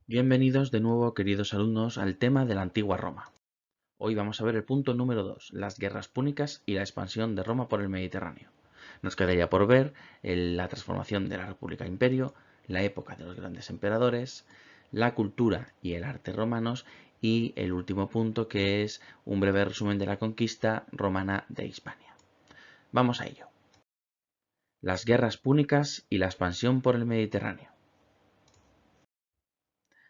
Bienvenidos de nuevo, queridos alumnos, al tema de la antigua Roma. Hoy vamos a ver el punto número 2, las guerras púnicas y la expansión de Roma por el Mediterráneo. Nos quedaría por ver la transformación de la República Imperio, la época de los grandes emperadores, la cultura y el arte romanos y el último punto, que es un breve resumen de la conquista romana de Hispania. Vamos a ello. Las guerras púnicas y la expansión por el Mediterráneo.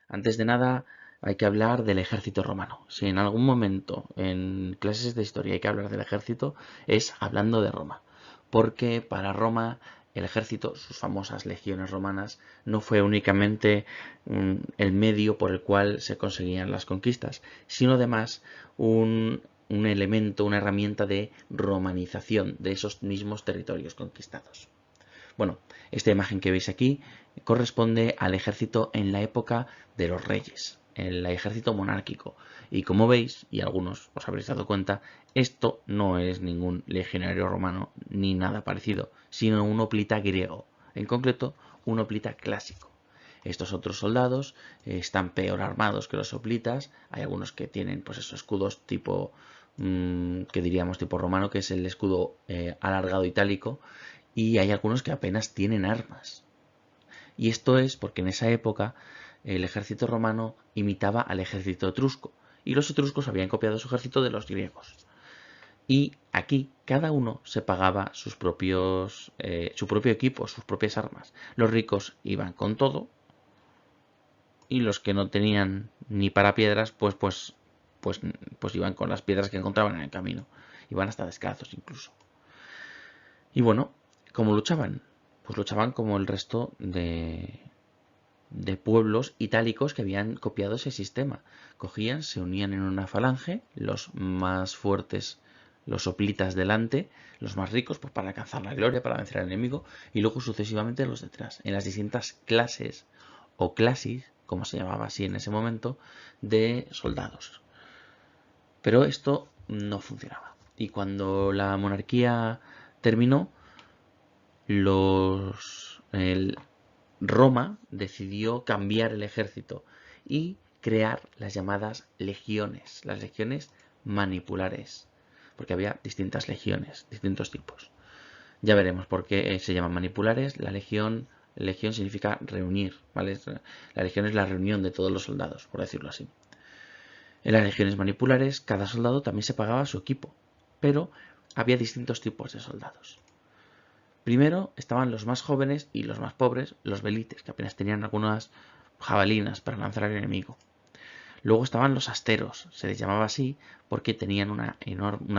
Antes de nada, hay que hablar del ejército romano. Si en algún momento en clases de historia hay que hablar del ejército, es hablando de Roma. Porque para Roma el ejército, sus famosas legiones romanas, no fue únicamente el medio por el cual se conseguían las conquistas, sino además un elemento, una herramienta de romanización de esos mismos territorios conquistados. Bueno, esta imagen que veis aquí corresponde al ejército en la época de los reyes, el ejército monárquico. Y como veis, y algunos os habréis dado cuenta, esto no es ningún legionario romano ni nada parecido, sino un hoplita griego, en concreto un hoplita clásico. Estos otros soldados están peor armados que los hoplitas, hay algunos que tienen pues esos escudos tipo que diríamos tipo romano, que es el escudo alargado itálico, y hay algunos que apenas tienen armas. Y esto es porque en esa época el ejército romano imitaba al ejército etrusco, y los etruscos habían copiado su ejército de los griegos. Y aquí cada uno se pagaba su propio equipo, sus propias armas. Los ricos iban con todo y los que no tenían ni para piedras, pues iban con las piedras que encontraban en el camino. Iban hasta descalzos incluso. Y bueno, ¿cómo luchaban? Pues luchaban como el resto de pueblos itálicos que habían copiado ese sistema. Cogían, se unían en una falange, los más fuertes, los hoplitas delante, los más ricos, pues para alcanzar la gloria, para vencer al enemigo, y luego sucesivamente los detrás, en las distintas clases o clasis, como se llamaba así en ese momento, de soldados. Pero esto no funcionaba. Y cuando la monarquía terminó, Roma decidió cambiar el ejército y crear las llamadas legiones, las legiones manipulares, porque había distintas legiones, distintos tipos. Ya veremos por qué se llaman manipulares. Legión significa reunir, ¿vale? La legión es la reunión de todos los soldados, por decirlo así. En las legiones manipulares, cada soldado también se pagaba su equipo, pero había distintos tipos de soldados. Primero estaban los más jóvenes y los más pobres, los velites, que apenas tenían algunas jabalinas para lanzar al enemigo. Luego estaban los asteros, se les llamaba así porque tenían una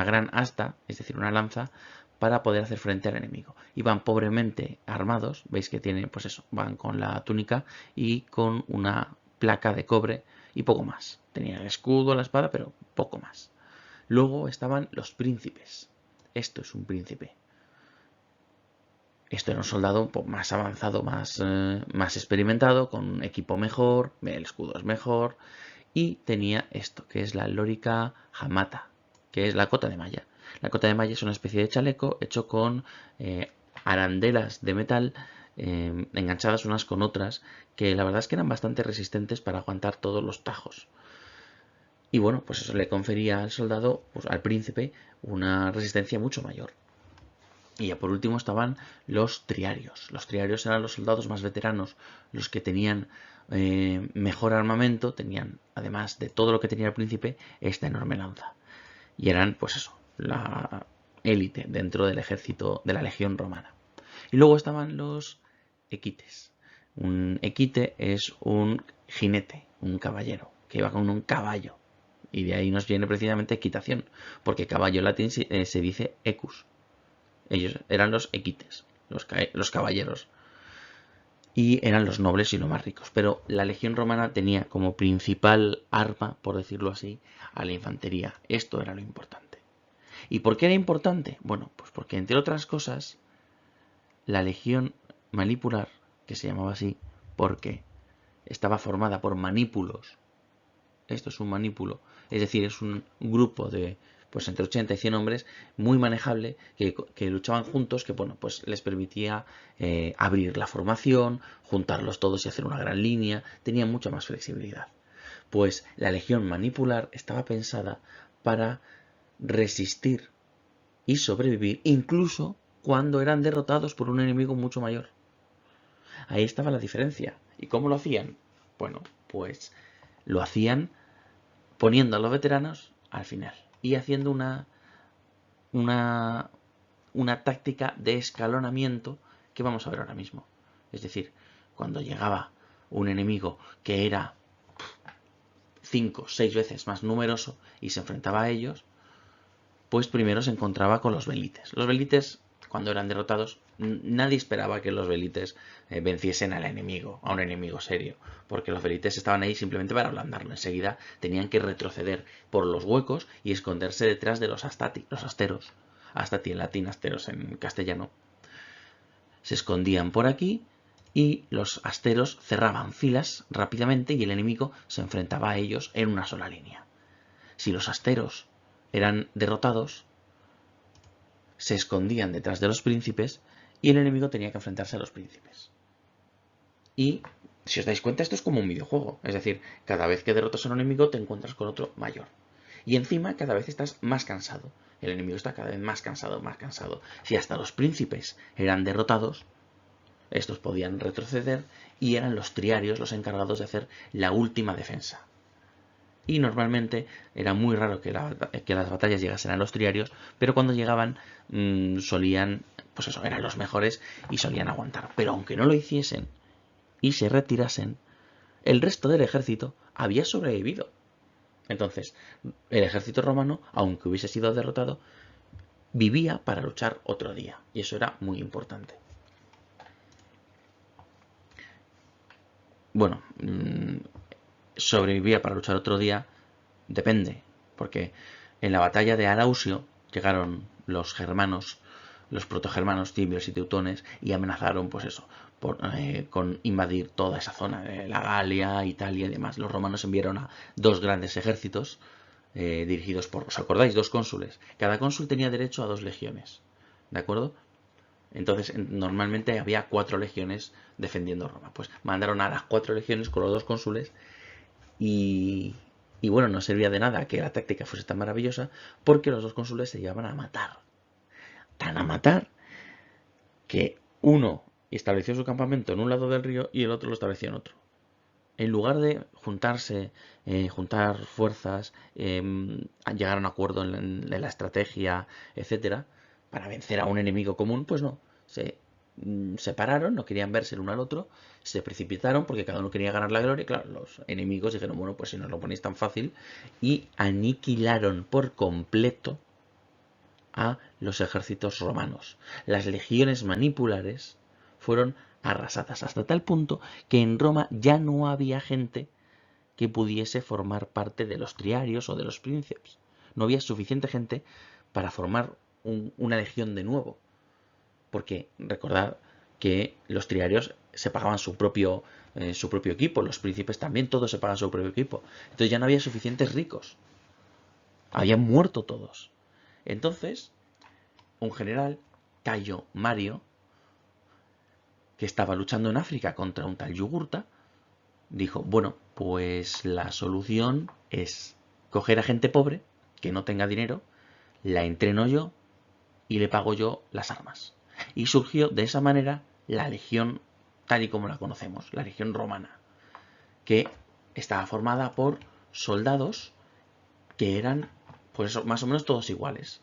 gran asta, es decir, una lanza, para poder hacer frente al enemigo. Iban pobremente armados, veis que tienen, pues eso, van con la túnica y con una placa de cobre y poco más. Tenían el escudo, la espada, pero poco más. Luego estaban los príncipes. Esto es un príncipe. Esto era un soldado más avanzado, más experimentado, con un equipo mejor, el escudo es mejor, y tenía esto, que es la lorica hamata, que es la cota de malla. La cota de malla es una especie de chaleco hecho con arandelas de metal enganchadas unas con otras, que la verdad es que eran bastante resistentes para aguantar todos los tajos. Y bueno, pues eso le confería al soldado, pues al príncipe, una resistencia mucho mayor. Y ya por último estaban los triarios. Los triarios eran los soldados más veteranos, los que tenían mejor armamento, tenían, además de todo lo que tenía el príncipe, esta enorme lanza. Y eran, pues eso, la élite dentro del ejército de la legión romana. Y luego estaban los equites. Un equite es un jinete, un caballero, que iba con un caballo. Y de ahí nos viene precisamente equitación, porque caballo en latín se dice equus. Ellos eran los equites, los caballeros, y eran los nobles y los más ricos. Pero la legión romana tenía como principal arma, por decirlo así, a la infantería. Esto era lo importante. ¿Y por qué era importante? Bueno, pues porque entre otras cosas, la legión manipular, que se llamaba así, porque estaba formada por manípulos. Esto es un manípulo, es decir, es un grupo de pues entre 80 y 100 hombres, muy manejable, que luchaban juntos, que bueno, pues les permitía abrir la formación, juntarlos todos y hacer una gran línea, tenía mucha más flexibilidad. Pues la legión manipular estaba pensada para resistir y sobrevivir incluso cuando eran derrotados por un enemigo mucho mayor. Ahí estaba la diferencia. ¿Y cómo lo hacían? Bueno, pues lo hacían poniendo a los veteranos al final y haciendo una, una táctica de escalonamiento que vamos a ver ahora mismo. Es decir, cuando llegaba un enemigo que era 5 o 6 veces más numeroso y se enfrentaba a ellos, pues primero se encontraba con los velites. Los velites, cuando eran derrotados, nadie esperaba que los velites venciesen al enemigo, a un enemigo serio, porque los velites estaban ahí simplemente para ablandarlo. Enseguida tenían que retroceder por los huecos y esconderse detrás de los asteros. Astati en latín, asteros en castellano. Se escondían por aquí y los asteros cerraban filas rápidamente y el enemigo se enfrentaba a ellos en una sola línea. Si los asteros eran derrotados, se escondían detrás de los príncipes y el enemigo tenía que enfrentarse a los príncipes. Y si os dais cuenta, esto es como un videojuego. Es decir, cada vez que derrotas a un enemigo te encuentras con otro mayor. Y encima cada vez estás más cansado. El enemigo está cada vez más cansado, más cansado. Si hasta los príncipes eran derrotados, estos podían retroceder y eran los triarios los encargados de hacer la última defensa. Y normalmente era muy raro que las batallas llegasen a los triarios, pero cuando llegaban solían, pues eso, eran los mejores y solían aguantar. Pero aunque no lo hiciesen y se retirasen, el resto del ejército había sobrevivido. Entonces, el ejército romano, aunque hubiese sido derrotado, vivía para luchar otro día. Y eso era muy importante. Bueno, sobrevivía para luchar otro día depende, porque en la batalla de Arausio llegaron los germanos, los protogermanos tibios y teutones y amenazaron, pues eso, con invadir toda esa zona de la Galia, Italia y demás. Los romanos enviaron a dos grandes ejércitos dirigidos por, ¿os acordáis? Dos cónsules. Cada cónsul tenía derecho a 2 legiones, ¿de acuerdo? Entonces, normalmente había 4 legiones defendiendo Roma. Pues mandaron a las 4 legiones con los 2 cónsules y bueno, no servía de nada que la táctica fuese tan maravillosa porque los 2 cónsules se llevaban a matar. Tan a matar que uno estableció su campamento en un lado del río y el otro lo estableció en otro. En lugar de juntarse, juntar fuerzas, llegar a un acuerdo en la estrategia, etcétera, para vencer a un enemigo común, pues no. Se separaron, no querían verse el uno al otro, se precipitaron porque cada uno quería ganar la gloria. Claro, los enemigos dijeron, bueno, pues si nos lo ponéis tan fácil, y aniquilaron por completo a los ejércitos romanos. Las legiones manipulares fueron arrasadas hasta tal punto que en Roma ya no había gente que pudiese formar parte de los triarios o de los príncipes. No había suficiente gente para formar una legión de nuevo. Porque recordad que los triarios se pagaban su propio equipo, los príncipes también, todos se pagan su propio equipo. Entonces ya no había suficientes ricos. Habían muerto todos. Entonces, un general, Cayo Mario, que estaba luchando en África contra un tal Yugurta, dijo, bueno, pues la solución es coger a gente pobre, que no tenga dinero, la entreno yo y le pago yo las armas. Y surgió de esa manera la legión tal y como la conocemos, la legión romana, que estaba formada por soldados que eran, pues más o menos todos iguales.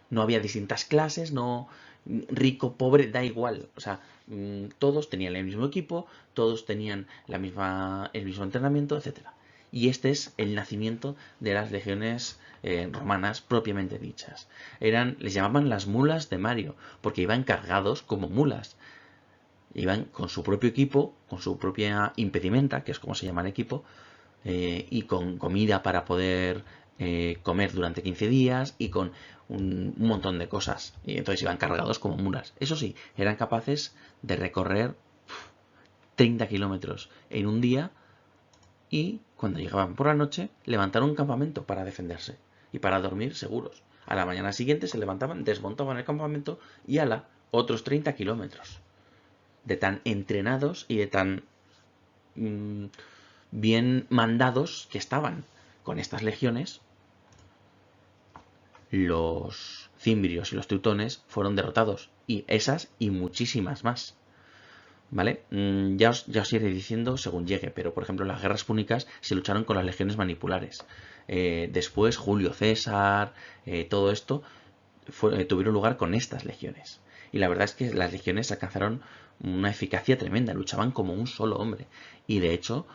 No había distintas clases, no rico, pobre, da igual. O sea, todos tenían el mismo equipo, todos tenían el mismo entrenamiento, etc. Y este es el nacimiento de las legiones romanas propiamente dichas. Les llamaban las mulas de Mario, porque iban cargados como mulas. Iban con su propio equipo, con su propia impedimenta, que es como se llama el equipo, y con comida para poder comer durante 15 días y con un montón de cosas. Y entonces iban cargados como mulas. Eso sí, eran capaces de recorrer 30 kilómetros en un día y cuando llegaban por la noche levantaron un campamento para defenderse y para dormir seguros. A la mañana siguiente se levantaban, desmontaban el campamento y otros 30 kilómetros. De tan entrenados y de tan bien mandados que estaban con estas legiones, los cimbrios y los teutones fueron derrotados. Y esas y muchísimas más. ¿Vale? Ya os iré diciendo según llegue, pero por ejemplo las guerras púnicas se lucharon con las legiones manipulares. Después Julio César, todo esto tuvieron lugar con estas legiones. Y la verdad es que las legiones alcanzaron una eficacia tremenda, luchaban como un solo hombre. Y de hecho,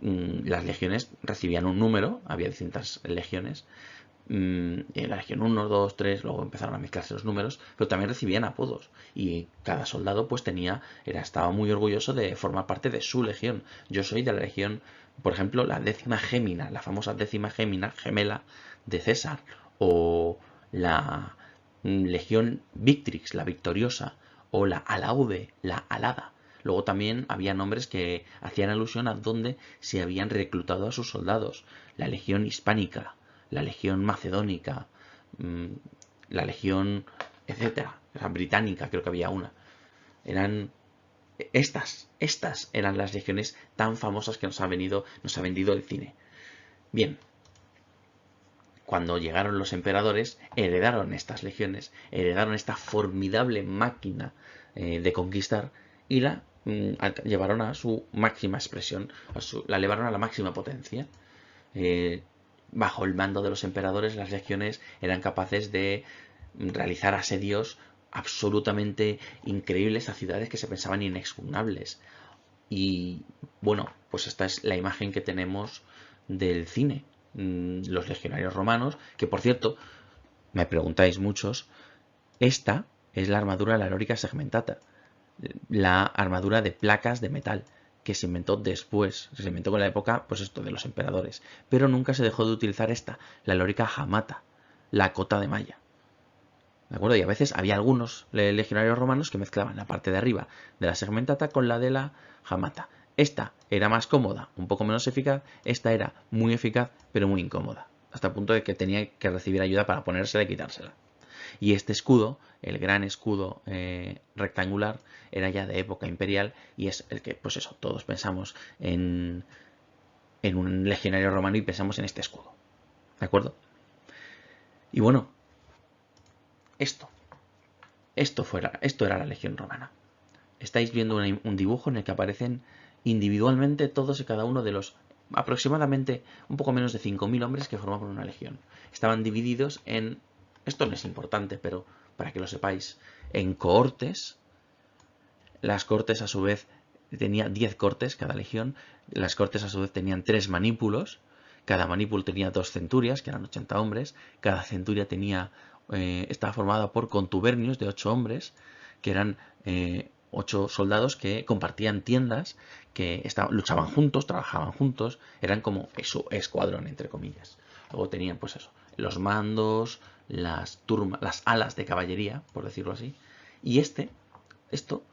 las legiones recibían un número, había distintas legiones. La legión 1, 2, 3, luego empezaron a mezclarse los números, pero también recibían apodos. Y cada soldado pues estaba muy orgulloso de formar parte de su legión. Yo soy de la legión, por ejemplo, la 10ª Gémina, la famosa 10ª Gémina, gemela de César, o la legión Victrix, la victoriosa, o la Alaude, la alada. Luego también había nombres que hacían alusión a donde se habían reclutado a sus soldados. La legión hispánica, la legión macedónica, la legión, etcétera, la británica, creo que había una. Eran estas eran las legiones tan famosas que nos ha vendido el cine. Bien, cuando llegaron los emperadores, heredaron estas legiones, heredaron esta formidable máquina de conquistar y la llevaron a su máxima expresión, la llevaron a la máxima potencia. Bajo el mando de los emperadores, las legiones eran capaces de realizar asedios absolutamente increíbles a ciudades que se pensaban inexpugnables. Y bueno, pues esta es la imagen que tenemos del cine. Los legionarios romanos, que por cierto, me preguntáis muchos, esta es la armadura de la lorica segmentata, la armadura de placas de metal que se inventó después, se inventó con la época, pues esto, de los emperadores, pero nunca se dejó de utilizar esta, la lorica jamata, la cota de malla. ¿De acuerdo? Y a veces había algunos legionarios romanos que mezclaban la parte de arriba de la segmentata con la de la jamata. Esta era más cómoda, un poco menos eficaz. Esta era muy eficaz, pero muy incómoda. Hasta el punto de que tenía que recibir ayuda para ponérsela y quitársela. Y este escudo, el gran escudo rectangular, era ya de época imperial y es el que, pues eso, todos pensamos en un legionario romano y pensamos en este escudo. ¿De acuerdo? Y bueno, esto era la legión romana. Estáis viendo un dibujo en el que aparecen individualmente todos y cada uno de los aproximadamente un poco menos de 5.000 hombres que formaban una legión. Estaban divididos en, esto no es importante, pero para que lo sepáis, en cohortes. Las cohortes a su vez tenían 10 cohortes cada legión. Las cohortes a su vez tenían 3 manípulos. Cada manípulo tenía 2 centurias, que eran 80 hombres. Cada centuria estaba formada por contubernios de 8 hombres, que eran 8 soldados que compartían tiendas, que luchaban juntos, trabajaban juntos, eran como su escuadrón, entre comillas. Luego tenían, pues eso, los mandos, las alas de caballería, por decirlo así. Y esto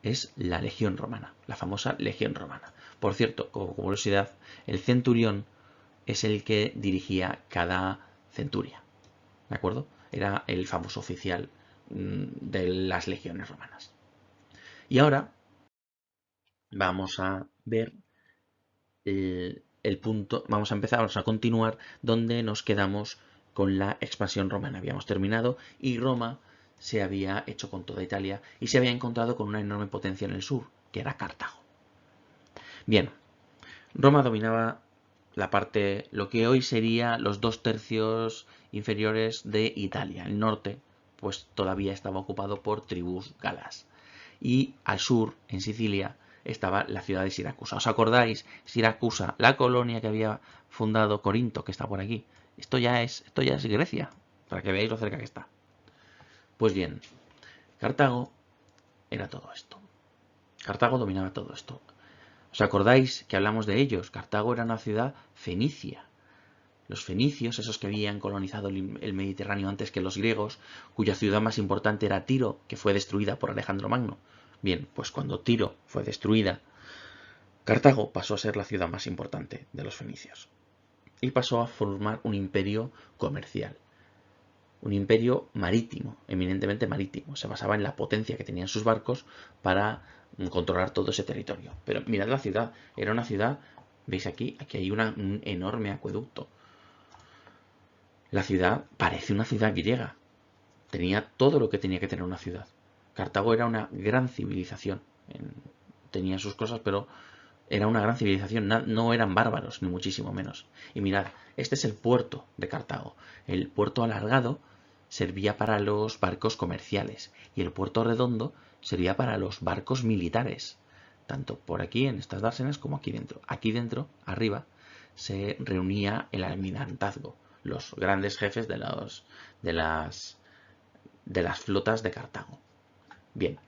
es la legión romana, la famosa legión romana. Por cierto, como curiosidad, el centurión es el que dirigía cada centuria, ¿de acuerdo? Era el famoso oficial de las legiones romanas. Y ahora vamos a ver el punto, vamos a continuar donde nos quedamos con la expansión romana. Habíamos terminado y Roma se había hecho con toda Italia y se había encontrado con una enorme potencia en el sur, que era Cartago. Bien, Roma dominaba lo que hoy sería los 2/3 inferiores de Italia. El norte, pues todavía estaba ocupado por tribus galas. Y al sur, en Sicilia, estaba la ciudad de Siracusa. ¿Os acordáis? Siracusa, la colonia que había fundado Corinto, que está por aquí. Esto ya es Grecia, para que veáis lo cerca que está. Pues bien, Cartago era todo esto. Cartago dominaba todo esto. ¿Os acordáis que hablamos de ellos? Cartago era una ciudad fenicia. Los fenicios, esos que habían colonizado el Mediterráneo antes que los griegos, cuya ciudad más importante era Tiro, que fue destruida por Alejandro Magno. Bien, pues cuando Tiro fue destruida, Cartago pasó a ser la ciudad más importante de los fenicios y pasó a formar un imperio comercial. un imperio marítimo, eminentemente marítimo. Se basaba en la potencia que tenían sus barcos para controlar todo ese territorio. Pero mirad la ciudad, era una ciudad, veis aquí hay un enorme acueducto. La ciudad parece una ciudad griega, tenía todo lo que tenía que tener una ciudad. Cartago era una gran civilización, tenía sus cosas, pero era una gran civilización, no eran bárbaros, ni muchísimo menos. Y mirad, este es el puerto de Cartago. El puerto alargado servía para los barcos comerciales y el puerto redondo servía para los barcos militares, tanto por aquí en estas dársenas como aquí dentro. Aquí dentro, arriba, se reunía el almirantazgo, los grandes jefes de las flotas de Cartago. Bien,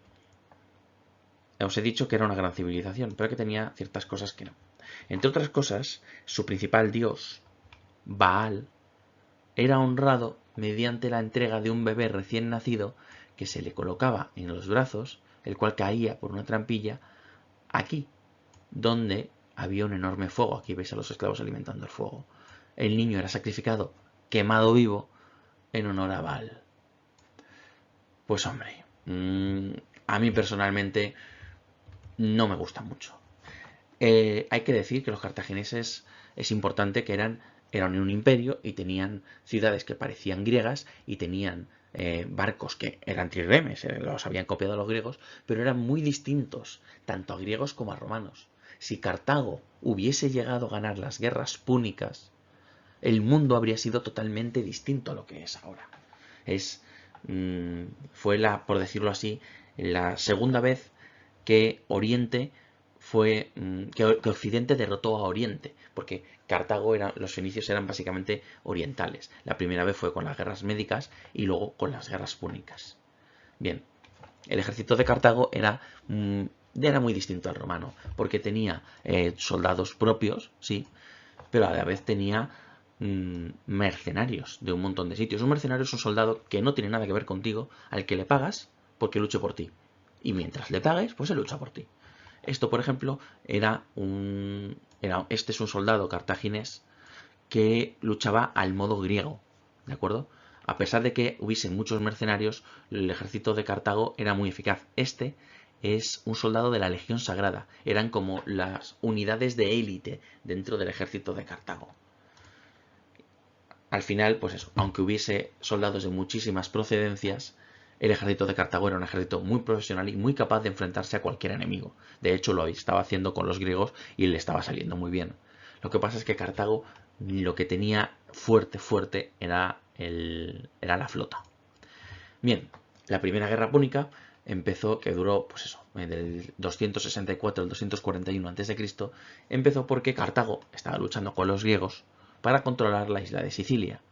os he dicho que era una gran civilización, pero que tenía ciertas cosas que no. Entre otras cosas, su principal dios, Baal, era honrado mediante la entrega de un bebé recién nacido que se le colocaba en los brazos, el cual caía por una trampilla aquí, donde había un enorme fuego. Aquí veis a los esclavos alimentando el fuego. El niño era sacrificado, quemado vivo, en honor a Baal. Pues hombre, a mí personalmente no me gusta mucho. Hay que decir que los cartagineses es importante que eran un imperio y tenían ciudades que parecían griegas y tenían barcos que eran trirremes, los habían copiado a los griegos, pero eran muy distintos, tanto a griegos como a romanos. Si Cartago hubiese llegado a ganar las guerras púnicas, el mundo habría sido totalmente distinto a lo que es ahora. Fue por decirlo así, la segunda vez que que Occidente derrotó a Oriente, porque Cartago los fenicios eran básicamente orientales. La primera vez fue con las guerras médicas y luego con las guerras púnicas. Bien, el ejército de Cartago era muy distinto al romano, porque tenía soldados propios, sí, pero a la vez tenía mercenarios de un montón de sitios. Un mercenario es un soldado que no tiene nada que ver contigo, al que le pagas porque luche por ti. Y mientras le pagues, pues él lucha por ti. Esto, por ejemplo, este es un soldado cartaginés que luchaba al modo griego, ¿de acuerdo? A pesar de que hubiesen muchos mercenarios, el ejército de Cartago era muy eficaz. Este es un soldado de la Legión Sagrada. Eran como las unidades de élite dentro del ejército de Cartago. Al final, pues eso, aunque hubiese soldados de muchísimas procedencias, el ejército de Cartago era un ejército muy profesional y muy capaz de enfrentarse a cualquier enemigo. De hecho, lo estaba haciendo con los griegos y le estaba saliendo muy bien. Lo que pasa es que Cartago lo que tenía fuerte era la flota. Bien, la primera guerra púnica empezó, que duró, pues eso, del 264 al 241 a.C., empezó porque Cartago estaba luchando con los griegos para controlar la isla de Sicilia.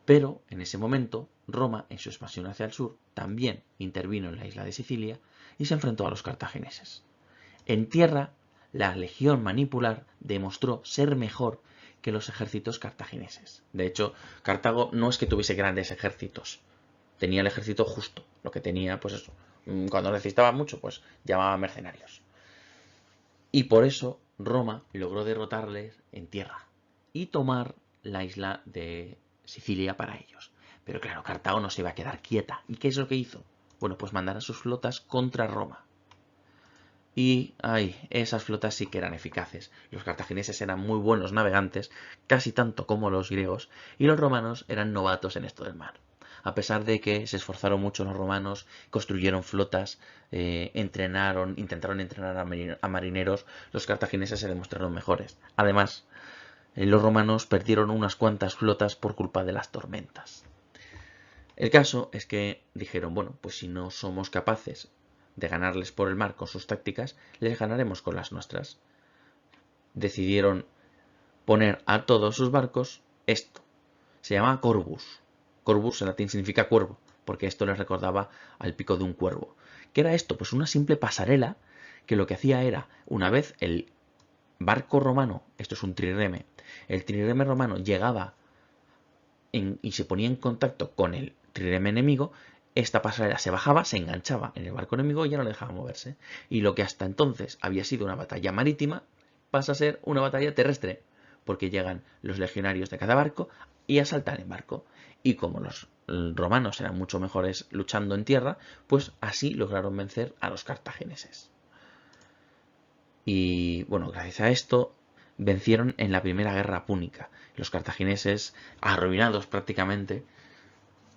Pero en ese momento, Roma, en su expansión hacia el sur, también intervino en la isla de Sicilia y se enfrentó a los cartagineses. En tierra, la legión manipular demostró ser mejor que los ejércitos cartagineses. De hecho, Cartago no es que tuviese grandes ejércitos, tenía el ejército justo, lo que tenía, pues eso, cuando necesitaba mucho, pues llamaba mercenarios. Y por eso Roma logró derrotarles en tierra y tomar la isla de Sicilia para ellos. Pero claro, Cartago no se iba a quedar quieta. ¿Y qué es lo que hizo? Bueno, pues mandar a sus flotas contra Roma. Y, esas flotas sí que eran eficaces. Los cartagineses eran muy buenos navegantes, casi tanto como los griegos, y los romanos eran novatos en esto del mar. A pesar de que se esforzaron mucho los romanos, construyeron flotas, intentaron entrenar a marineros, los cartagineses se demostraron mejores. Además, los romanos perdieron unas cuantas flotas por culpa de las tormentas. El caso es que dijeron, bueno, pues si no somos capaces de ganarles por el mar con sus tácticas, les ganaremos con las nuestras. Decidieron poner a todos sus barcos esto. Se llama Corvus. Corvus en latín significa cuervo, porque esto les recordaba al pico de un cuervo. ¿Qué era esto? Pues una simple pasarela que lo que hacía era, una vez el barco romano, esto es un trireme, el trireme romano llegaba y se ponía en contacto con el trireme enemigo, esta pasarela se bajaba, se enganchaba en el barco enemigo y ya no le dejaba moverse. Y lo que hasta entonces había sido una batalla marítima pasa a ser una batalla terrestre, porque llegan los legionarios de cada barco y asaltan el barco. Y como los romanos eran mucho mejores luchando en tierra, pues así lograron vencer a los cartagineses. Y bueno, gracias a esto vencieron en la primera guerra púnica. Los cartagineses, arruinados prácticamente,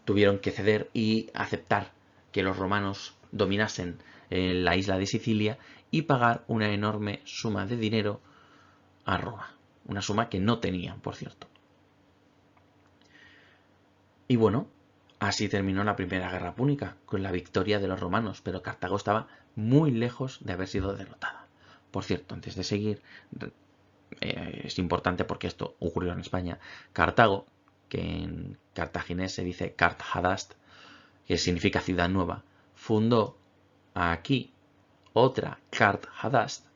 tuvieron que ceder y aceptar que los romanos dominasen la isla de Sicilia y pagar una enorme suma de dinero a Roma. Una suma que no tenían, por cierto. Y bueno, así terminó la primera guerra púnica, con la victoria de los romanos, pero Cartago estaba muy lejos de haber sido derrotada. Por cierto, antes de seguir, es importante porque esto ocurrió en España. Cartago, que en cartaginés se dice Cart Hadast, que significa ciudad nueva, fundó aquí otra Cart Hadast,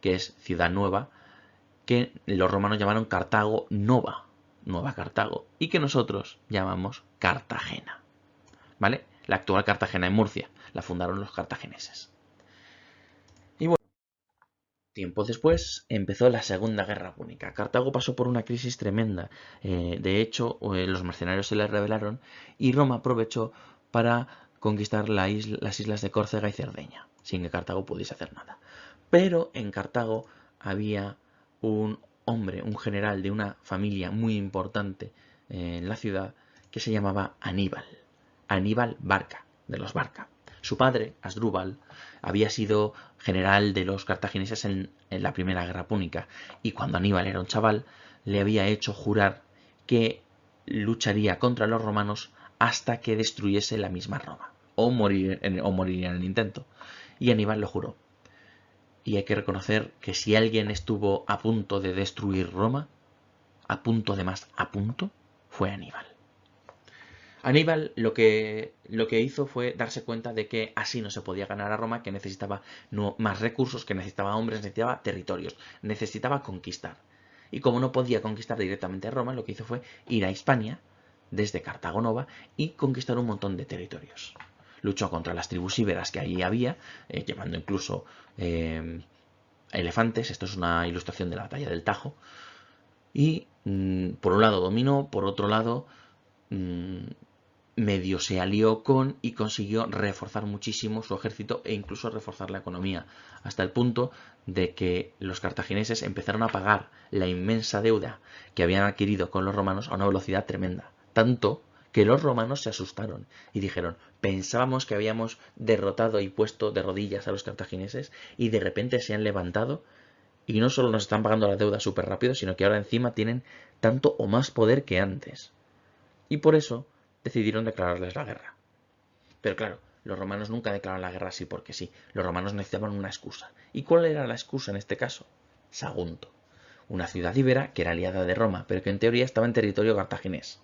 que es ciudad nueva, que los romanos llamaron Cartago Nova, Nueva Cartago, y que nosotros llamamos Cartagena. ¿Vale? La actual Cartagena en Murcia la fundaron los cartagineses. Y bueno, tiempo después empezó la Segunda Guerra Púnica. Cartago pasó por una crisis tremenda. De hecho, los mercenarios se les rebelaron y Roma aprovechó para conquistar las islas de Córcega y Cerdeña, sin que Cartago pudiese hacer nada. Pero en Cartago había un hombre, un general de una familia muy importante en la ciudad, que se llamaba Aníbal. Aníbal Barca, de los Barca. Su padre, Asdrúbal, había sido general de los cartagineses en la primera guerra púnica, y cuando Aníbal era un chaval, le había hecho jurar que lucharía contra los romanos hasta que destruyese la misma Roma, o moriría en el intento. Y Aníbal lo juró. Y hay que reconocer que si alguien estuvo a punto de destruir Roma, a punto, además, a punto, fue Aníbal. Aníbal lo que hizo fue darse cuenta de que así no se podía ganar a Roma, que necesitaba más recursos, que necesitaba hombres, necesitaba territorios, necesitaba conquistar. Y como no podía conquistar directamente a Roma, lo que hizo fue ir a Hispania, desde Cartago Nova, y conquistar un montón de territorios. Luchó contra las tribus íberas que allí había, llevando incluso elefantes. Esto es una ilustración de la batalla del Tajo. Y por un lado dominó, por otro lado medio se alió con y consiguió reforzar muchísimo su ejército e incluso reforzar la economía, hasta el punto de que los cartagineses empezaron a pagar la inmensa deuda que habían adquirido con los romanos a una velocidad tremenda. Tanto que los romanos se asustaron y dijeron: pensábamos que habíamos derrotado y puesto de rodillas a los cartagineses y de repente se han levantado y no solo nos están pagando la deuda súper rápido, sino que ahora encima tienen tanto o más poder que antes. Y por eso decidieron declararles la guerra. Pero claro, los romanos nunca declararon la guerra así porque sí. Los romanos necesitaban una excusa. ¿Y cuál era la excusa en este caso? Sagunto, una ciudad íbera que era aliada de Roma, pero que en teoría estaba en territorio cartaginés.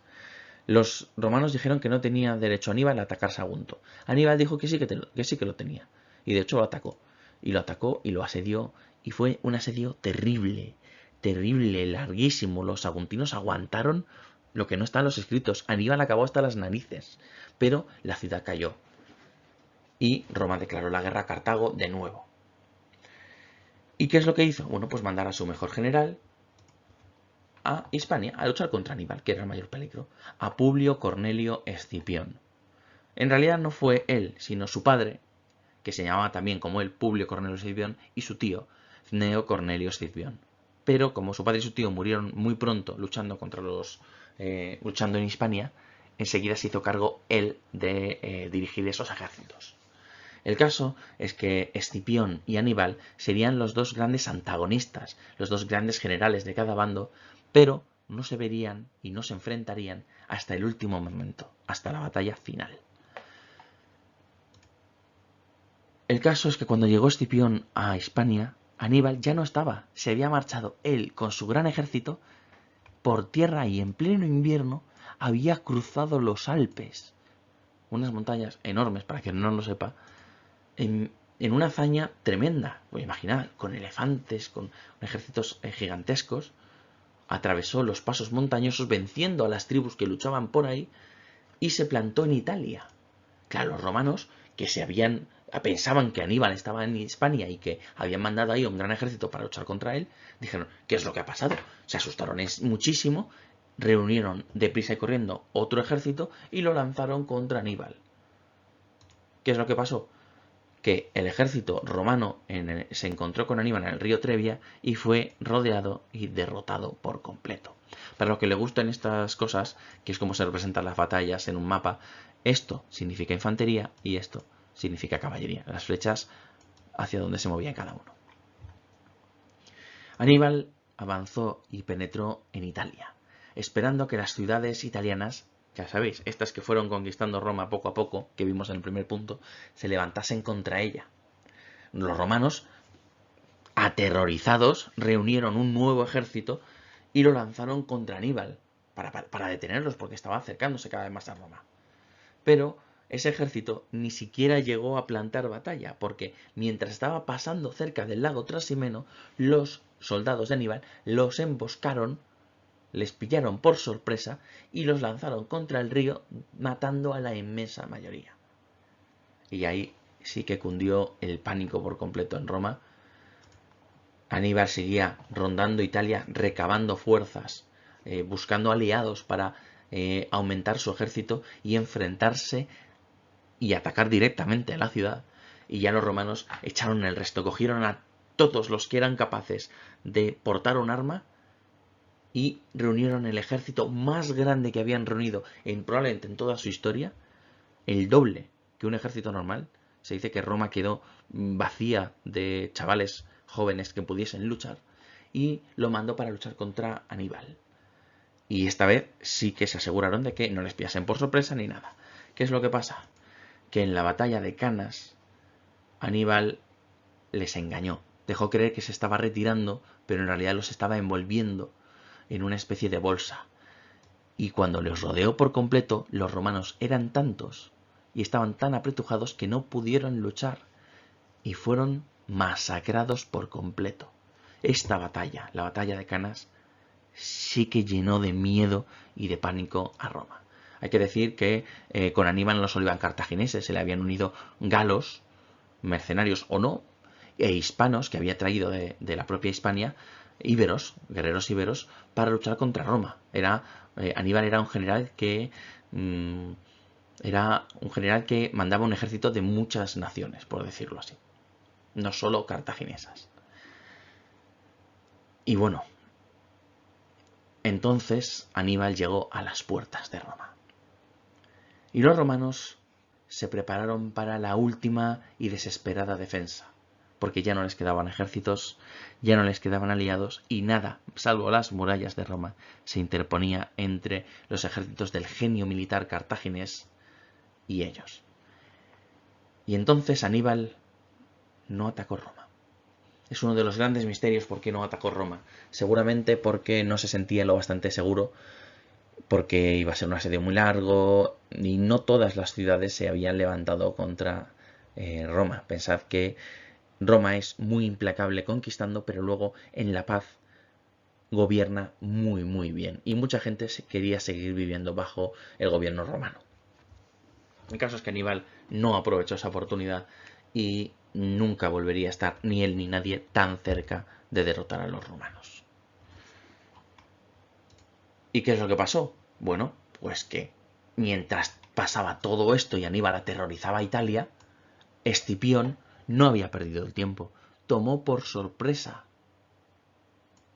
Los romanos dijeron que no tenía derecho Aníbal a atacar Sagunto. Aníbal dijo que sí que lo tenía. Y de hecho lo atacó. Y lo atacó y lo asedió. Y fue un asedio terrible, terrible, larguísimo. Los saguntinos aguantaron lo que no está en los escritos. Aníbal acabó hasta las narices. Pero la ciudad cayó. Y Roma declaró la guerra a Cartago de nuevo. ¿Y qué es lo que hizo? Bueno, pues mandar a su mejor general a Hispania a luchar contra Aníbal, que era el mayor peligro, a Publio Cornelio Escipión. En realidad no fue él, sino su padre, que se llamaba también como él Publio Cornelio Escipión, y su tío, Cneo Cornelio Escipión. Pero como su padre y su tío murieron muy pronto luchando luchando en Hispania, enseguida se hizo cargo él de dirigir esos ejércitos. El caso es que Escipión y Aníbal serían los dos grandes antagonistas, los dos grandes generales de cada bando, pero no se verían y no se enfrentarían hasta el último momento, hasta la batalla final. El caso es que cuando llegó Escipión a Hispania, Aníbal ya no estaba, se había marchado él con su gran ejército por tierra y en pleno invierno había cruzado los Alpes, unas montañas enormes, para quien no lo sepa, en una hazaña tremenda. Pues imaginad, con elefantes, con ejércitos gigantescos, atravesó los pasos montañosos venciendo a las tribus que luchaban por ahí y se plantó en Italia. Claro, los romanos, que se habían pensaban que Aníbal estaba en Hispania y que habían mandado ahí un gran ejército para luchar contra él, dijeron, ¿qué es lo que ha pasado? Se asustaron muchísimo, reunieron deprisa y corriendo otro ejército y lo lanzaron contra Aníbal. ¿Qué es lo que pasó? Que el ejército romano se encontró con Aníbal en el río Trevia y fue rodeado y derrotado por completo. Para los que le gustan estas cosas, que es como se representan las batallas en un mapa, esto significa infantería y esto significa caballería. Las flechas hacia donde se movía cada uno. Aníbal avanzó y penetró en Italia, esperando que las ciudades italianas, ya sabéis, estas que fueron conquistando Roma poco a poco, que vimos en el primer punto, se levantasen contra ella. Los romanos, aterrorizados, reunieron un nuevo ejército y lo lanzaron contra Aníbal, para detenerlos, porque estaba acercándose cada vez más a Roma. Pero ese ejército ni siquiera llegó a plantar batalla, porque mientras estaba pasando cerca del lago Trasimeno, los soldados de Aníbal los emboscaron, les pillaron por sorpresa y los lanzaron contra el río, matando a la inmensa mayoría. Y ahí sí que cundió el pánico por completo en Roma. Aníbal seguía rondando Italia, recabando fuerzas, buscando aliados para aumentar su ejército y enfrentarse y atacar directamente a la ciudad. Y ya los romanos echaron el resto, cogieron a todos los que eran capaces de portar un arma y reunieron el ejército más grande que habían reunido probablemente en toda su historia, el doble que un ejército normal. Se dice que Roma quedó vacía de chavales jóvenes que pudiesen luchar y lo mandó para luchar contra Aníbal. Y esta vez sí que se aseguraron de que no les pillasen por sorpresa ni nada. ¿Qué es lo que pasa? Que en la batalla de Canas, Aníbal les engañó. Dejó creer que se estaba retirando, pero en realidad los estaba envolviendo en una especie de bolsa. Y cuando los rodeó por completo, los romanos eran tantos y estaban tan apretujados que no pudieron luchar y fueron masacrados por completo. Esta batalla, la batalla de Canas, sí que llenó de miedo y de pánico a Roma. Hay que decir que con Aníbal no solo iban cartagineses, se le habían unido galos, mercenarios o no, e hispanos que había traído de la propia Hispania, íberos, guerreros íberos, para luchar contra Roma. Aníbal era un general que mandaba un ejército de muchas naciones, por decirlo así, no solo cartaginesas. Y bueno, entonces Aníbal llegó a las puertas de Roma. Y los romanos se prepararon para la última y desesperada defensa, porque ya no les quedaban ejércitos, ya no les quedaban aliados y nada, salvo las murallas de Roma, se interponía entre los ejércitos del genio militar cartaginés y ellos. Y entonces Aníbal no atacó Roma. Es uno de los grandes misterios por qué no atacó Roma. Seguramente porque no se sentía lo bastante seguro, porque iba a ser un asedio muy largo y no todas las ciudades se habían levantado contra Roma. Pensad que Roma es muy implacable conquistando, pero luego en la paz gobierna muy muy bien y mucha gente quería seguir viviendo bajo el gobierno romano. El caso es que Aníbal no aprovechó esa oportunidad y nunca volvería a estar ni él ni nadie tan cerca de derrotar a los romanos. ¿Y qué es lo que pasó? Bueno, pues que mientras pasaba todo esto y Aníbal aterrorizaba a Italia, Escipión no había perdido el tiempo. Tomó por sorpresa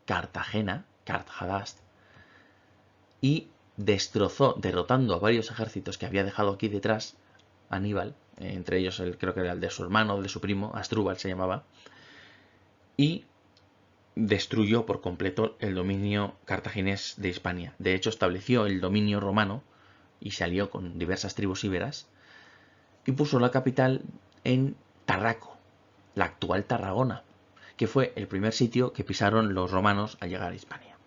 Cartagena, Cart-Hadast, y destrozó, derrotando a varios ejércitos que había dejado aquí detrás Aníbal, entre ellos creo que era el de su hermano, de su primo, Asdrúbal se llamaba, y destruyó por completo el dominio cartaginés de Hispania. De hecho, estableció el dominio romano y se alió con diversas tribus íberas y puso la capital en Tarraco, la actual Tarragona, que fue el primer sitio que pisaron los romanos al llegar a Hispania.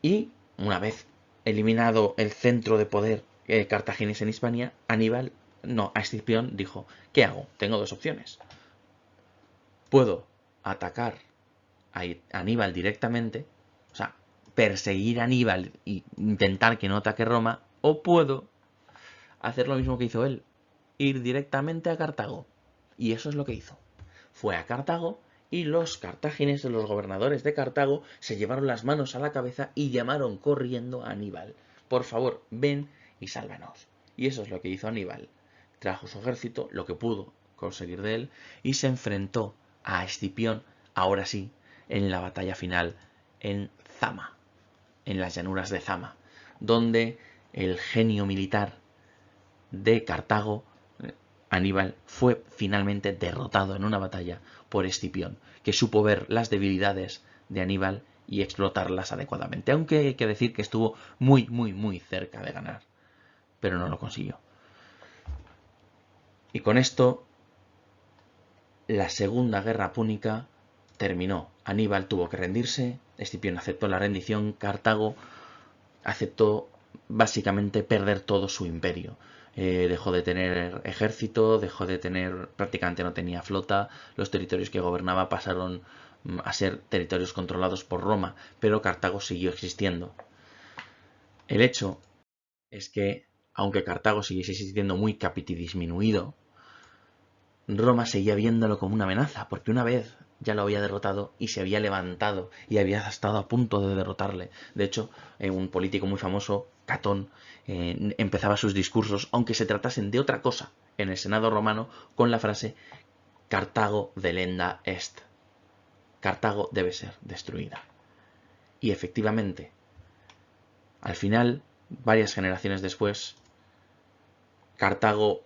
Y una vez eliminado el centro de poder cartaginés en Hispania, Escipión dijo, ¿qué hago? Tengo dos opciones. Puedo atacar a Aníbal directamente, o sea, perseguir a Aníbal e intentar que no ataque Roma, o puedo hacer lo mismo que hizo él, ir directamente a Cartago. Y eso es lo que hizo. Fue a Cartago y los cartagineses, los gobernadores de Cartago, se llevaron las manos a la cabeza y llamaron corriendo a Aníbal. Por favor, ven y sálvanos. Y eso es lo que hizo Aníbal. Trajo su ejército, lo que pudo conseguir de él, y se enfrentó a Escipión, ahora sí, en la batalla final en Zama, en las llanuras de Zama, donde el genio militar de Cartago, Aníbal, fue finalmente derrotado en una batalla por Escipión, que supo ver las debilidades de Aníbal y explotarlas adecuadamente, aunque hay que decir que estuvo muy, muy, muy cerca de ganar, pero no lo consiguió. Y con esto, la Segunda Guerra Púnica terminó. Aníbal tuvo que rendirse, Escipión aceptó la rendición, Cartago aceptó básicamente perder todo su imperio. Dejó de tener ejército, dejó de tener, prácticamente no tenía flota, los territorios que gobernaba pasaron a ser territorios controlados por Roma, pero Cartago siguió existiendo. El hecho es que, aunque Cartago siguiese existiendo muy disminuido, Roma seguía viéndolo como una amenaza, porque una vez ya lo había derrotado y se había levantado y había estado a punto de derrotarle. De hecho, un político muy famoso, Catón, empezaba sus discursos, aunque se tratasen de otra cosa, en el Senado romano, con la frase Cartago delenda est. Cartago debe ser destruida. Y efectivamente, al final, varias generaciones después, Cartago,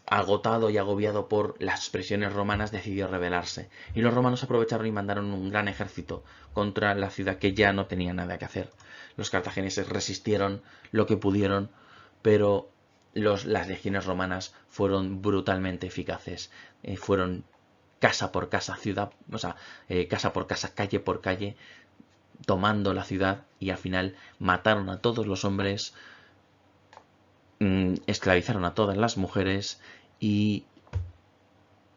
agotado y agobiado por las presiones romanas, decidió rebelarse. Y los romanos aprovecharon y mandaron un gran ejército contra la ciudad que ya no tenía nada que hacer. Los cartagineses resistieron lo que pudieron, pero las legiones romanas fueron brutalmente eficaces. Fueron casa por casa, casa por casa, calle por calle, tomando la ciudad y al final mataron a todos los hombres, esclavizaron a todas las mujeres y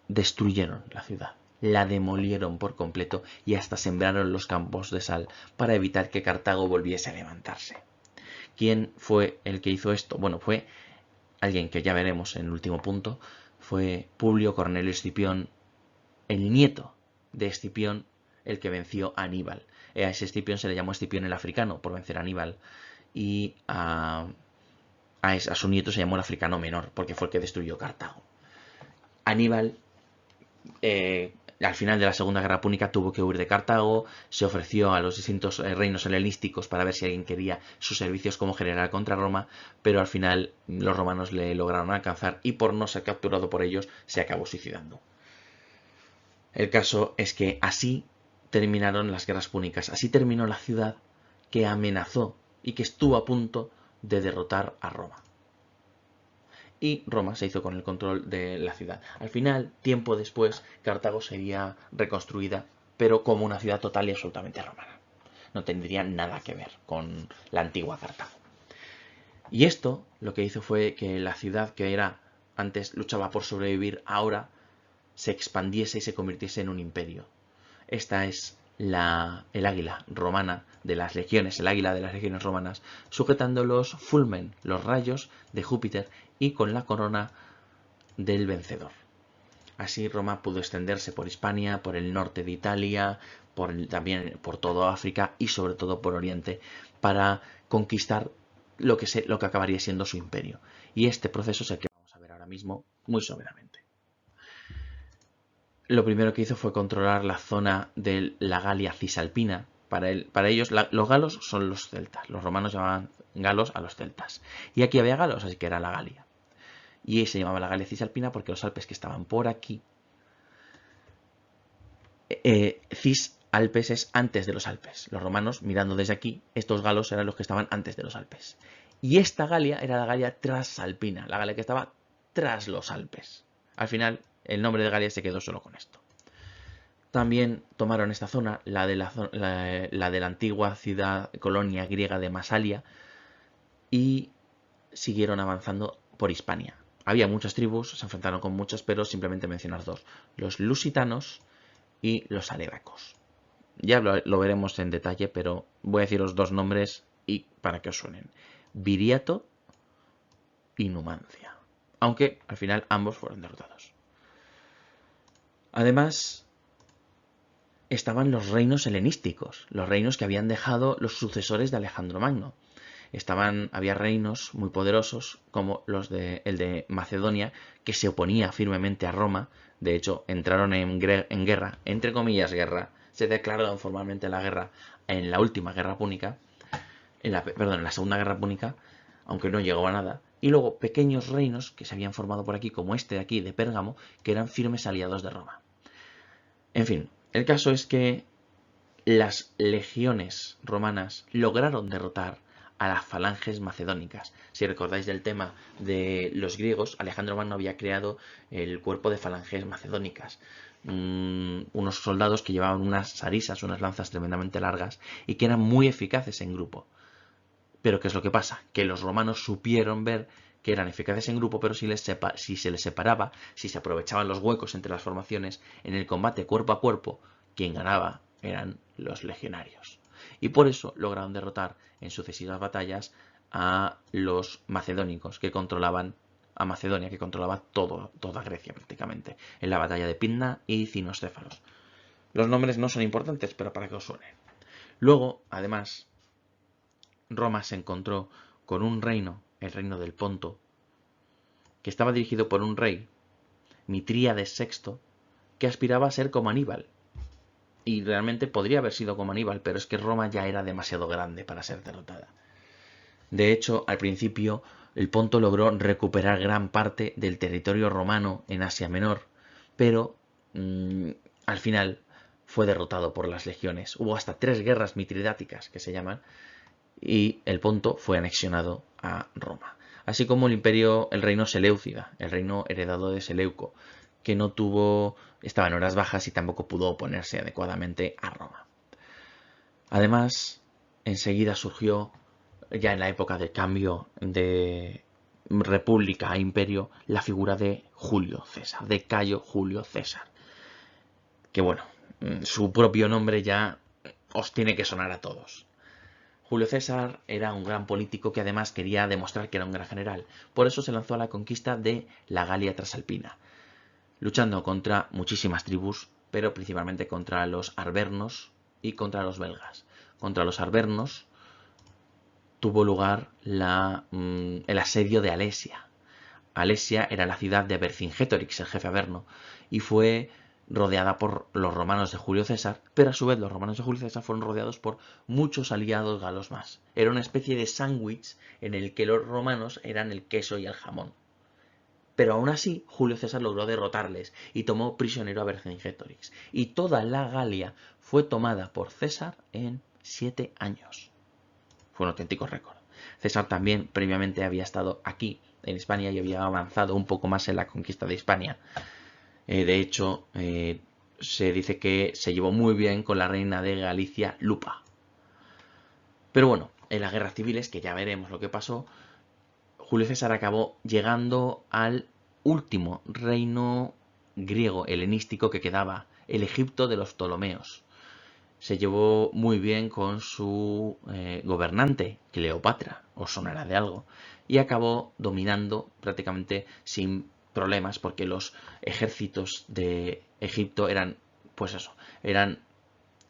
destruyeron la ciudad. La demolieron por completo y hasta sembraron los campos de sal para evitar que Cartago volviese a levantarse. ¿Quién fue el que hizo esto? Bueno, fue alguien que ya veremos en el último punto. Fue Publio Cornelio Escipión, el nieto de Escipión, el que venció a Aníbal. A ese Escipión se le llamó Escipión el africano por vencer a Aníbal. Y a su nieto se llamó el africano menor, porque fue el que destruyó Cartago. Aníbal, al final de la Segunda Guerra Púnica, tuvo que huir de Cartago, se ofreció a los distintos reinos helenísticos para ver si alguien quería sus servicios como general contra Roma, pero al final los romanos le lograron alcanzar y por no ser capturado por ellos, se acabó suicidando. El caso es que así terminaron las guerras púnicas, así terminó la ciudad que amenazó y que estuvo a punto de derrotar a Roma. Y Roma se hizo con el control de la ciudad. Al final, tiempo después, Cartago sería reconstruida, pero como una ciudad total y absolutamente romana. No tendría nada que ver con la antigua Cartago. Y esto lo que hizo fue que la ciudad que era antes luchaba por sobrevivir, ahora se expandiese y se convirtiese en un imperio. Esta es el águila romana de las legiones, el águila de las legiones romanas, sujetando los fulmen, los rayos de Júpiter y con la corona del vencedor. Así Roma pudo extenderse por Hispania, por el norte de Italia, también por toda África y sobre todo por Oriente, para conquistar lo que acabaría siendo su imperio. Y este proceso es el que vamos a ver ahora mismo muy someramente. Lo primero que hizo fue controlar la zona de la Galia cisalpina. Para ellos, los galos son los celtas. Los romanos llamaban galos a los celtas. Y aquí había galos, así que era la Galia. Y se llamaba la Galia cisalpina porque los Alpes que estaban por aquí... Cisalpes es antes de los Alpes. Los romanos, mirando desde aquí, estos galos eran los que estaban antes de los Alpes. Y esta Galia era la Galia trasalpina, la Galia que estaba tras los Alpes. Al final, el nombre de Galia se quedó solo con esto. También tomaron esta zona, la de la antigua ciudad colonia griega de Masalia, y siguieron avanzando por Hispania. Había muchas tribus, se enfrentaron con muchas, pero simplemente mencionar dos: los lusitanos y los alevacos. Ya lo veremos en detalle, pero voy a decir los dos nombres y para que os suenen: Viriato y Numancia. Aunque al final ambos fueron derrotados. Además, estaban los reinos helenísticos, los reinos que habían dejado los sucesores de Alejandro Magno. Había reinos muy poderosos como el de Macedonia, que se oponía firmemente a Roma. De hecho, entraron en guerra, entre comillas guerra, se declararon formalmente la guerra en la última guerra púnica, en la segunda guerra púnica, aunque no llegó a nada. Y luego pequeños reinos que se habían formado por aquí, como este de aquí, de Pérgamo, que eran firmes aliados de Roma. En fin, el caso es que las legiones romanas lograron derrotar a las falanges macedónicas. Si recordáis del tema de los griegos, Alejandro Magno había creado el cuerpo de falanges macedónicas. Unos soldados que llevaban unas sarisas, unas lanzas tremendamente largas y que eran muy eficaces en grupo. Pero ¿qué es lo que pasa? Que los romanos supieron ver que eran eficaces en grupo, pero si se les separaba, si se aprovechaban los huecos entre las formaciones, en el combate cuerpo a cuerpo, quien ganaba eran los legionarios. Y por eso lograron derrotar en sucesivas batallas a los macedónicos, que controlaban a Macedonia, que controlaba toda Grecia prácticamente, en la batalla de Pydna y Cinostéfalos. Los nombres no son importantes, pero para que os suenen. Luego, además, Roma se encontró con un reino, el reino del Ponto, que estaba dirigido por un rey, Mitríades VI, que aspiraba a ser como Aníbal. Y realmente podría haber sido como Aníbal, pero es que Roma ya era demasiado grande para ser derrotada. De hecho, al principio, el Ponto logró recuperar gran parte del territorio romano en Asia Menor, pero al final fue derrotado por las legiones. Hubo hasta 3 guerras mitridáticas, que se llaman, y el Ponto fue anexionado a Roma. Así como el reino Seleucida, el reino heredado de Seleuco, que estaba en horas bajas y tampoco pudo oponerse adecuadamente a Roma. Además, enseguida surgió, ya en la época del cambio de república a imperio, la figura de Julio César, de Cayo Julio César. Que bueno, su propio nombre ya os tiene que sonar a todos. Julio César era un gran político que además quería demostrar que era un gran general. Por eso se lanzó a la conquista de la Galia Trasalpina, luchando contra muchísimas tribus, pero principalmente contra los arvernos y contra los belgas. Contra los arvernos tuvo lugar el asedio de Alesia. Alesia era la ciudad de Vercingétorix, el jefe averno, y fue rodeada por los romanos de Julio César, pero a su vez los romanos de Julio César fueron rodeados por muchos aliados galos más. Era una especie de sándwich en el que los romanos eran el queso y el jamón. Pero aún así, Julio César logró derrotarles y tomó prisionero a Vercingétorix. Y toda la Galia fue tomada por César en 7 años. Fue un auténtico récord. César también previamente había estado aquí, en Hispania, y había avanzado un poco más en la conquista de Hispania. De hecho, se dice que se llevó muy bien con la reina de Galicia, Lupa. Pero bueno, en las guerras civiles, que ya veremos lo que pasó, Julio César acabó llegando al último reino griego helenístico que quedaba, el Egipto de los Ptolomeos. Se llevó muy bien con su gobernante, Cleopatra, os sonará de algo, y acabó dominando prácticamente sin problemas, porque los ejércitos de Egipto eran, pues eso, eran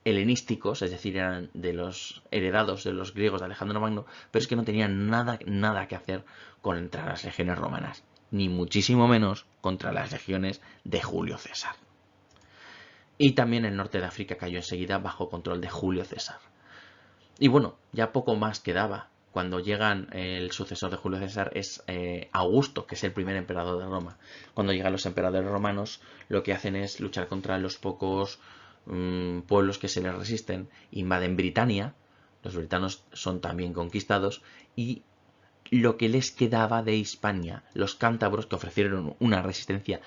helenísticos, es decir, eran de los heredados de los griegos de Alejandro Magno, pero es que no tenían nada que hacer contra las legiones romanas, ni muchísimo menos contra las legiones de Julio César. Y también el norte de África cayó enseguida bajo control de Julio César. Y bueno, ya poco más quedaba. Cuando llegan, el sucesor de Julio César es Augusto, que es el primer emperador de Roma. Cuando llegan los emperadores romanos, lo que hacen es luchar contra los pocos pueblos que se les resisten. Invaden Britania, los britanos son también conquistados, y lo que les quedaba de Hispania, los cántabros, que ofrecieron una resistencia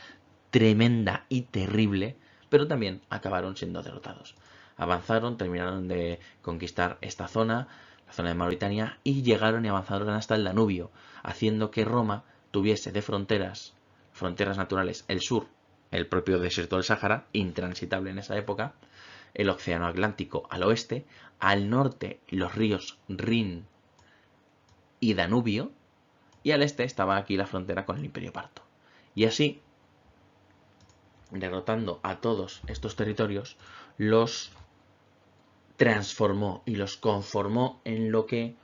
tremenda y terrible, pero también acabaron siendo derrotados. Avanzaron, terminaron de conquistar esta zona, la zona de Mauritania, y llegaron y avanzaron hasta el Danubio, haciendo que Roma tuviese de fronteras naturales, el sur, el propio desierto del Sáhara, intransitable en esa época, el océano Atlántico al oeste, al norte los ríos Rin y Danubio, y al este estaba aquí la frontera con el Imperio Parto. Y así derrotando a todos estos territorios, los transformó y los conformó en lo que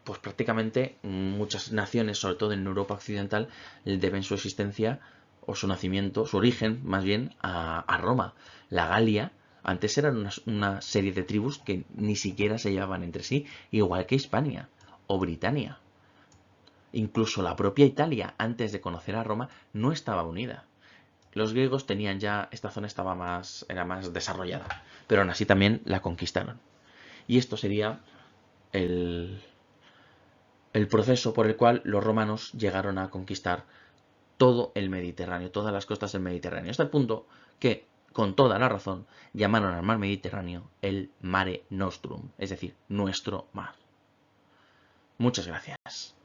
pues prácticamente muchas naciones, sobre todo en Europa occidental, deben su existencia o su nacimiento, su origen más bien, a Roma. La Galia antes eran una serie de tribus que ni siquiera se llevaban entre sí, igual que Hispania o Britania. Incluso la propia Italia, antes de conocer a Roma, no estaba unida. Los griegos tenían ya, esta zona era más desarrollada, pero aún así también la conquistaron. Y esto sería el, el proceso por el cual los romanos llegaron a conquistar todo el Mediterráneo, todas las costas del Mediterráneo, hasta el punto que, con toda la razón, llamaron al mar Mediterráneo el Mare Nostrum, es decir, nuestro mar. Muchas gracias.